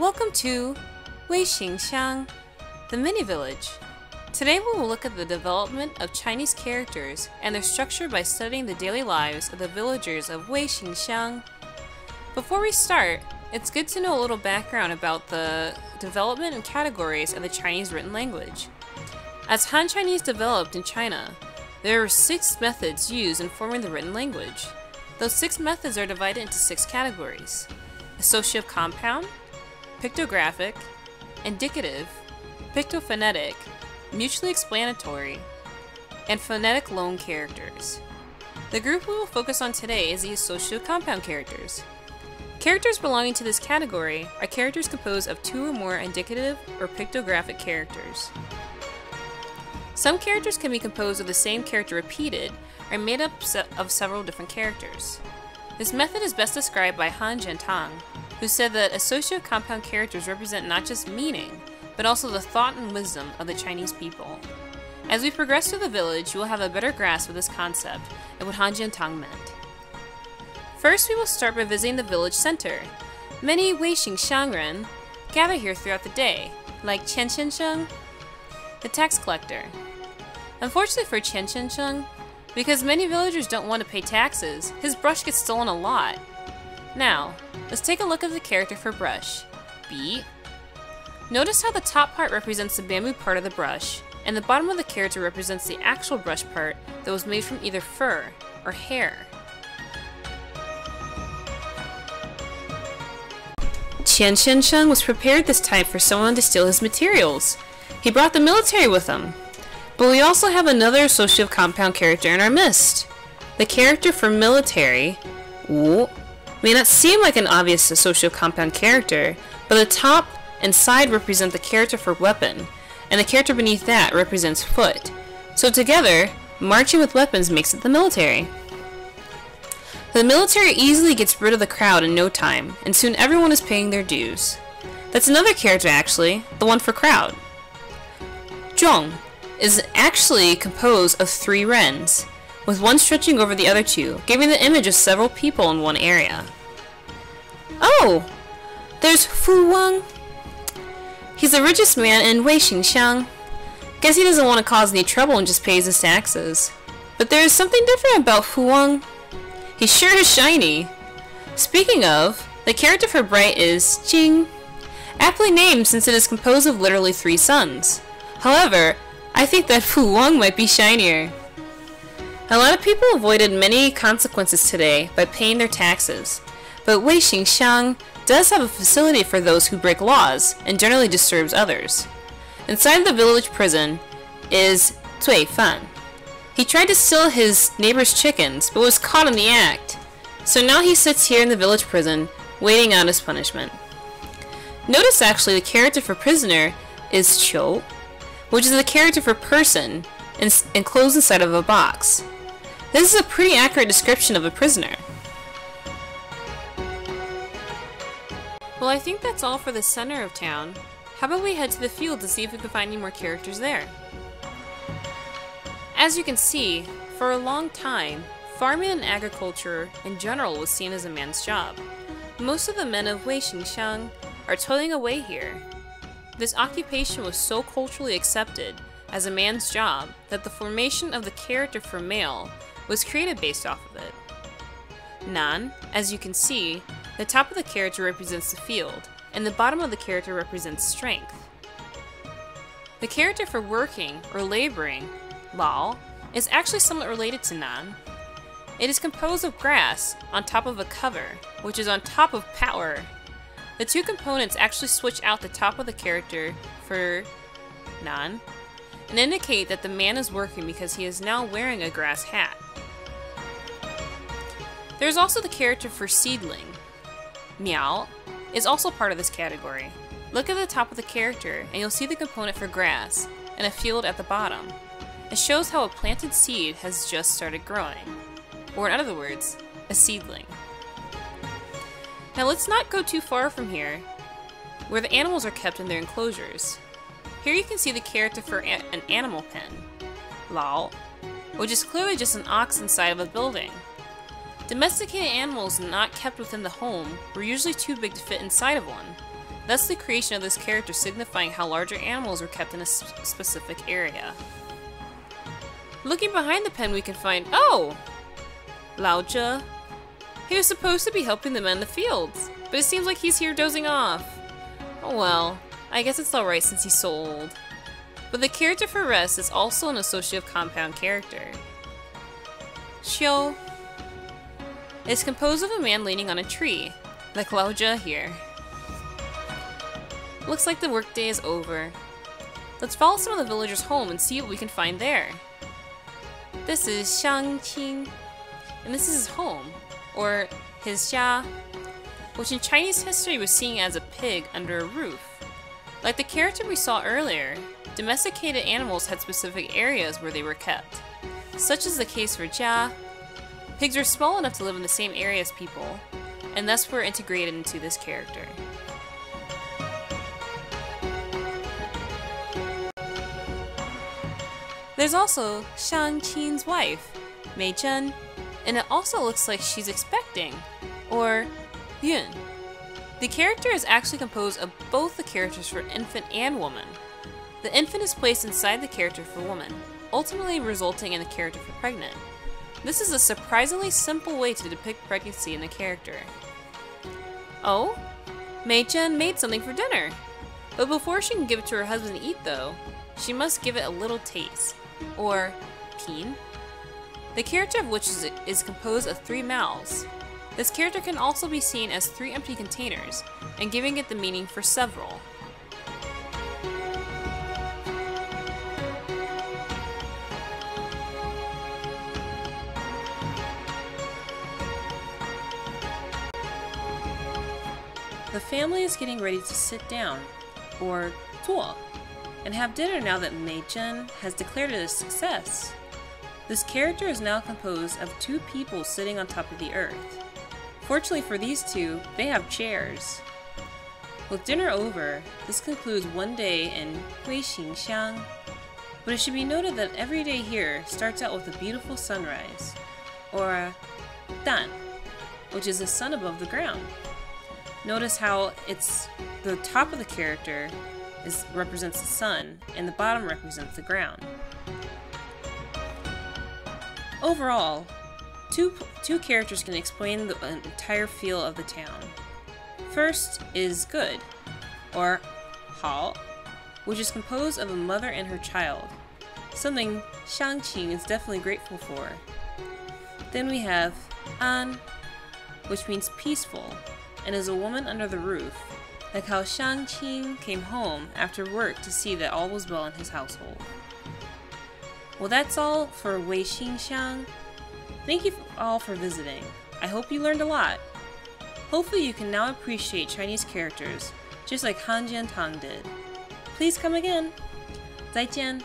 Welcome to Weixingxiang, the mini-village. Today we will look at the development of Chinese characters and their structure by studying the daily lives of the villagers of Weixingxiang. Before we start, it's good to know a little background about the development and categories of the Chinese written language. As Han Chinese developed in China, there were 6 methods used in forming the written language. Those 6 methods are divided into 6 categories: associative compound, pictographic, indicative, pictophonetic, mutually explanatory, and phonetic loan characters. The group we will focus on today is the associative compound characters. Characters belonging to this category are characters composed of 2 or more indicative or pictographic characters. Some characters can be composed of the same character repeated or made up of several different characters. This method is best described by Han Jiantang, who said that associative compound characters represent not just meaning, but also the thought and wisdom of the Chinese people. As we progress through the village, you will have a better grasp of this concept and what Han Jiantang meant. First, we will start by visiting the village center. Many Weixingxiang ren gather here throughout the day, like Qian, the tax collector. Unfortunately for Qian, because many villagers don't want to pay taxes, his brush gets stolen a lot. Now, let's take a look at the character for brush, Bi. Notice how the top part represents the bamboo part of the brush, and the bottom of the character represents the actual brush part that was made from either fur or hair. Qian was prepared this time for someone to steal his materials. He brought the military with him. But we also have another associative compound character in our midst. The character for military, Wu, may not seem like an obvious associative compound character, but the top and side represent the character for weapon, and the character beneath that represents foot. So together, marching with weapons makes it the military. The military easily gets rid of the crowd in no time, and soon everyone is paying their dues. That's another character actually, the one for crowd. Zhong is actually composed of 3 wrens, with one stretching over the other 2, giving the image of several people in one area. Oh! There's Fu Wang. He's the richest man in Weixingxiang. Guess he doesn't want to cause any trouble and just pays his taxes. But there is something different about Fu Wang. He sure is shiny. Speaking of, the character for bright is Jing, aptly named since it is composed of literally 3 suns. However, I think that Fu Wang might be shinier. A lot of people avoided many consequences today by paying their taxes, but Weixingxiang does have a facility for those who break laws and generally disturbs others. Inside the village prison is Cui Fan. He tried to steal his neighbor's chickens, but was caught in the act. So now he sits here in the village prison, waiting out his punishment. Notice actually the character for prisoner is Qiu, which is the character for person enclosed inside of a box. This is a pretty accurate description of a prisoner. Well, I think that's all for the center of town. How about we head to the field to see if we can find any more characters there? As you can see, for a long time, farming and agriculture in general was seen as a man's job. Most of the men of Weixingxiang are toiling away here. This occupation was so culturally accepted as a man's job that the formation of the character for male was created based off of it. Nan, as you can see, the top of the character represents the field, and the bottom of the character represents strength. The character for working or laboring, Lao, is actually somewhat related to Nan. It is composed of grass on top of a cover, which is on top of power. The 2 components actually switch out the top of the character for Nan and indicate that the man is working because he is now wearing a grass hat. There's also the character for seedling. Miao is also part of this category. Look at the top of the character and you'll see the component for grass and a field at the bottom. It shows how a planted seed has just started growing, or in other words, a seedling. Now let's not go too far from here, where the animals are kept in their enclosures. Here you can see the character for an animal pen, Lao, which is clearly just an ox inside of a building. Domesticated animals not kept within the home were usually too big to fit inside of one. thus the creation of this character signifying how larger animals were kept in a specific area. Looking behind the pen we can find, oh! Lao Zhe. He was supposed to be helping the men in the fields, but it seems like he's here dozing off. Oh well, I guess it's alright since he's so old. But the character for rest is also an associative compound character. Xiu. It's composed of a man leaning on a tree, like Lao Zhe here. Looks like the workday is over. Let's follow some of the villagers home and see what we can find there. This is Xiangqing, and this is his home, or his xia, which in Chinese history was seen as a pig under a roof. Like the character we saw earlier, domesticated animals had specific areas where they were kept. Such is the case for jia. Pigs are small enough to live in the same area as people, and thus were integrated into this character. There's also Xiangqing's wife, Mei Chen, and it also looks like she's expecting, or Yun. The character is actually composed of both the characters for infant and woman. The infant is placed inside the character for woman, ultimately resulting in the character for pregnant. This is a surprisingly simple way to depict pregnancy in the character. Oh, Mei Chen made something for dinner. But before she can give it to her husband to eat though, she must give it a little taste, or peen. The character of which is composed of 3 mouths. This character can also be seen as 3 empty containers, and giving it the meaning for several. The family is getting ready to sit down, or tuo, and have dinner now that Mei Chen has declared it a success. This character is now composed of 2 people sitting on top of the earth. Fortunately for these 2, they have chairs. With dinner over, this concludes one day in Huixingxiang, but it should be noted that every day here starts out with a beautiful sunrise, or dan, which is the sun above the ground. Notice how the top of the character represents the sun, and the bottom represents the ground. Overall, two characters can explain the entire feel of the town. First is good, or hao, which is composed of a mother and her child, something Xiangqing is definitely grateful for. Then we have an, which means peaceful, and is a woman under the roof, like how Xiangqing came home after work to see that all was well in his household. Well, that's all for Huixingxiang. Thank you all for visiting. I hope you learned a lot. Hopefully you can now appreciate Chinese characters, just like Han Jian Tang did. Please come again. 再见.